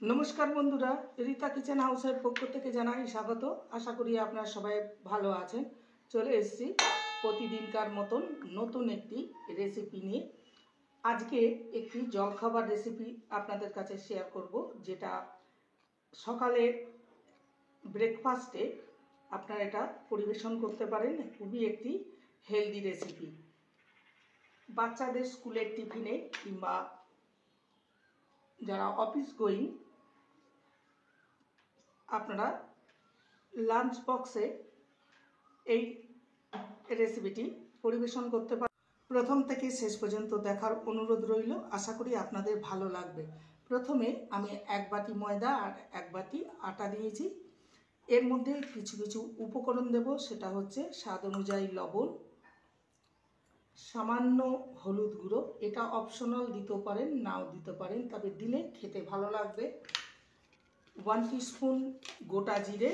नमस्कार बंधुरा रीता किचेन हाउसের পক্ষ থেকে জানাই স্বাগত। আশা করি আপনারা সবাই ভালো আছেন। চলে এসেছি প্রতিদিনকার মতন নতুন একটি রেসিপি নিয়ে। আজকে একটি জলখাবার রেসিপি আপনাদের কাছে শেয়ার করব, যেটা সকালে ব্রেকফাস্টে আপনারা এটা পরিবেশন করতে পারেন। খুবই একটি হেলদি রেসিপি। বাচ্চাদের স্কুলের টিফিনে কিংবা যারা অফিস গোয়িং আপনারা লাঞ্চ বক্সে এই রেসিপিটি পরিবেশন করতে পারেন। প্রথম থেকে শেষ পর্যন্ত দেখার অনুরোধ রইল। আশা করি আপনাদের ভালো লাগবে। প্রথমে আমি এক বাটি ময়দা আর এক বাটি আটা দিয়েছি। এর মধ্যে কিছু কিছু উপকরণ দেব, সেটা হচ্ছে স্বাদ অনুযায়ী লবণ, সামান্য হলুদ গুঁড়ো, এটা অপশনাল দিতেও পারেন নাও দিতে পারেন, তবে দিলে খেতে ভালো লাগবে। 1 টিস্পুন গোটা জিরে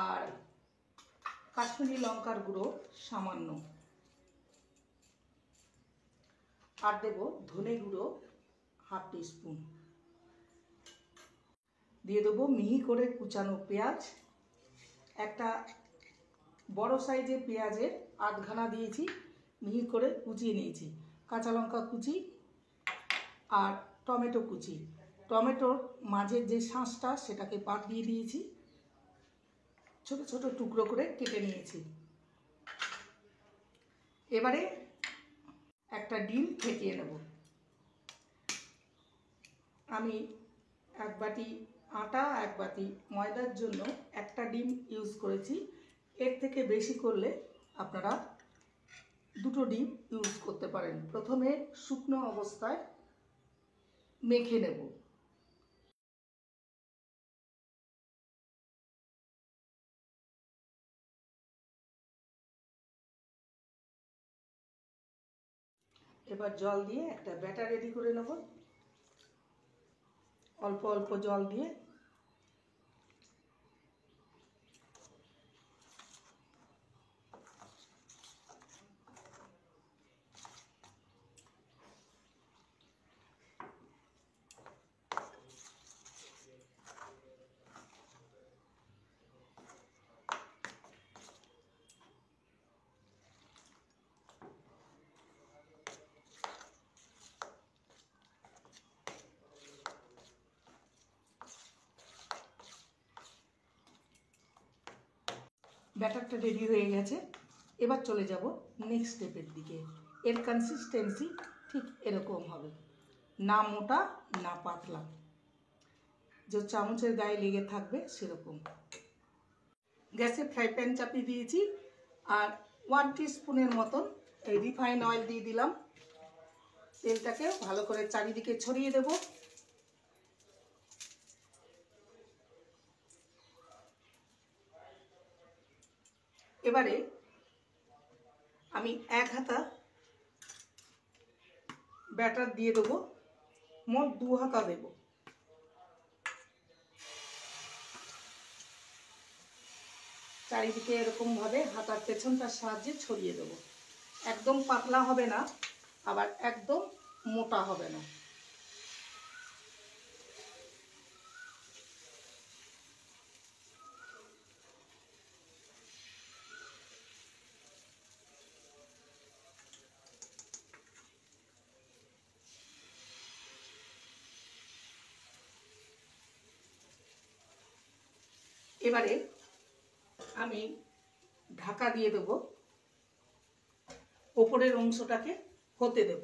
আর কাশ্মীরি লঙ্কার গুঁড়ো সামান্য, আর দেব ধনে গুঁড়ো 1/2 টিস্পুন। দিয়ে দেবো মিহি করে কুচানো পেঁয়াজ, একটা বড় সাইজের পেঁয়াজের আধখানা দিয়েছি, মিহি করে কুচিয়ে নিয়েছি। কাঁচা লঙ্কা কুচি আর টমেটো কুচি। টমেটোর মাঝের যে শাঁসটা সেটাকে বাদ দিয়ে দিয়েছি, ছোট ছোট টুকরো করে কেটে নিয়েছি। এবারে একটা ডিম ফেটিয়ে নেব। আমি এক বাটি আটা এক বাটি ময়দার জন্য একটা ডিম ইউজ করেছি। এর থেকে বেশি করলে আপনারা দুটো ডিম ইউজ করতে পারেন। প্রথমে শুকনো অবস্থায় মেখে নেব। এবার জল দিয়ে একটা ব্যাটার রেডি করে নেব। অল্প অল্প জল দিয়ে ব্যাটারটা রেডি হয়ে গেছে। এবার চলে যাব নেক্সট স্টেপের দিকে। এর কনসিস্টেন্সি ঠিক এরকম হবে, না মোটা না পাতলা, যে চামচের গায়ে লেগে থাকবে সেরকম। গ্যাসে ফ্রাই প্যান চাপিয়ে দিয়েছি আর 1 টিস্পুনের মতন রিফাইন অয়েল দিয়ে দিলাম। তেলটাকে ভালো করে চারিদিকে ছড়িয়ে দেব। এবারে আমি 1 হাতা ব্যাটার দিয়ে দেবো, মোট 2 হাতা দেব। চারিদিকে এরকমভাবে হাতার পেছনটার সাহায্যে ছড়িয়ে দেবো। একদম পাতলা হবে না, আবার একদম মোটা হবে না। এবারে আমি ঢাকা দিয়ে দেব, ওপরের অংশটাকে হতে দেব।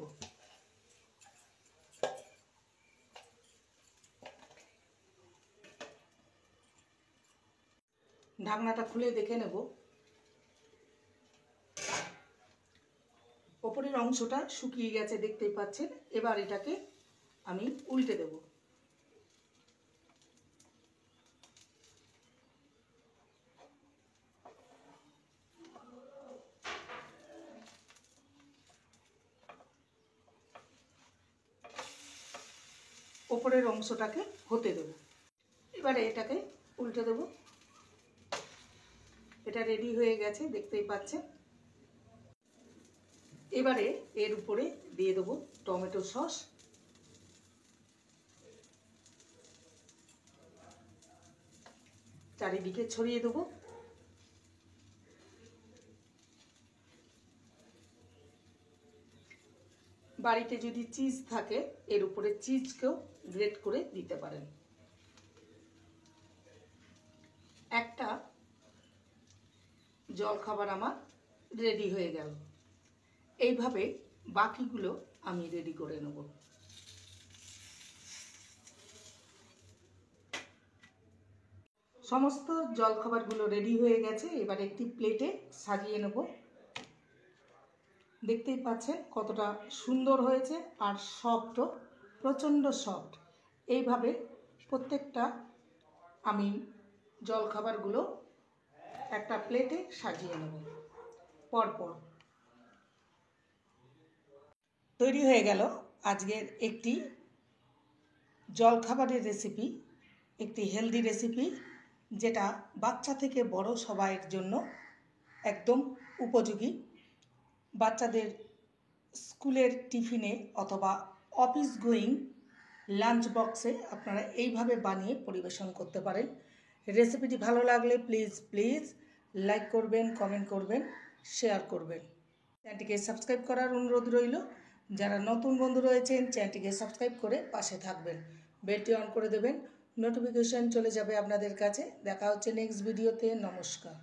ঢাকনাটা খুলে দেখে নেব, ওপরের অংশটা শুকিয়ে গেছে, দেখতেই পাচ্ছেন। এবার এটাকে আমি উল্টে দেব। ওপরের অংশটাকে হতে দেব। এবারে এটাকে উল্টে দেব। এটা রেডি হয়ে গেছে, দেখতেই পাচ্ছেন। এবারে এর উপরে দিয়ে দেবো টমেটো সস চারিদিকে ছড়িয়ে দেবো। বাড়িতে যদি চিজ থাকে এর উপরে চিজকেও গ্রেট করে দিতে পারেন। একটা জলখাবার আমার রেডি হয়ে গেল। এইভাবে বাকিগুলো আমি রেডি করে নেব। সমস্ত জলখাবারগুলো রেডি হয়ে গেছে। এবার একটি প্লেটে সাজিয়ে নেব। দেখতেই পাচ্ছেন কতটা সুন্দর হয়েছে আর সফটও, প্রচণ্ড সফট। এইভাবে প্রত্যেকটা আমি জলখাবারগুলো একটা প্লেটে সাজিয়ে নেব পরপর। তৈরি হয়ে গেল আজকের একটি জলখাবারের রেসিপি, একটি হেলদি রেসিপি, যেটা বাচ্চা থেকে বড় সবাইয়ের জন্য একদম উপযোগী। বাচ্চাদের স্কুলের টিফিনে অথবা অফিস গোয়িং লাঞ্চ বক্সে আপনারা এইভাবে বানিয়ে পরিবেশন করতে পারেন। রেসিপিটি ভালো লাগলে প্লিজ লাইক করবেন, কমেন্ট করবেন, শেয়ার করবেন। চ্যানেলটিকে সাবস্ক্রাইব করার অনুরোধ রইল। যারা নতুন বন্ধু রয়েছেন চ্যানেলটিকে সাবস্ক্রাইব করে পাশে থাকবেন, বেলটি অন করে দেবেন, নোটিফিকেশন চলে যাবে আপনাদের কাছে। দেখা হচ্ছে নেক্সট ভিডিওতে। নমস্কার।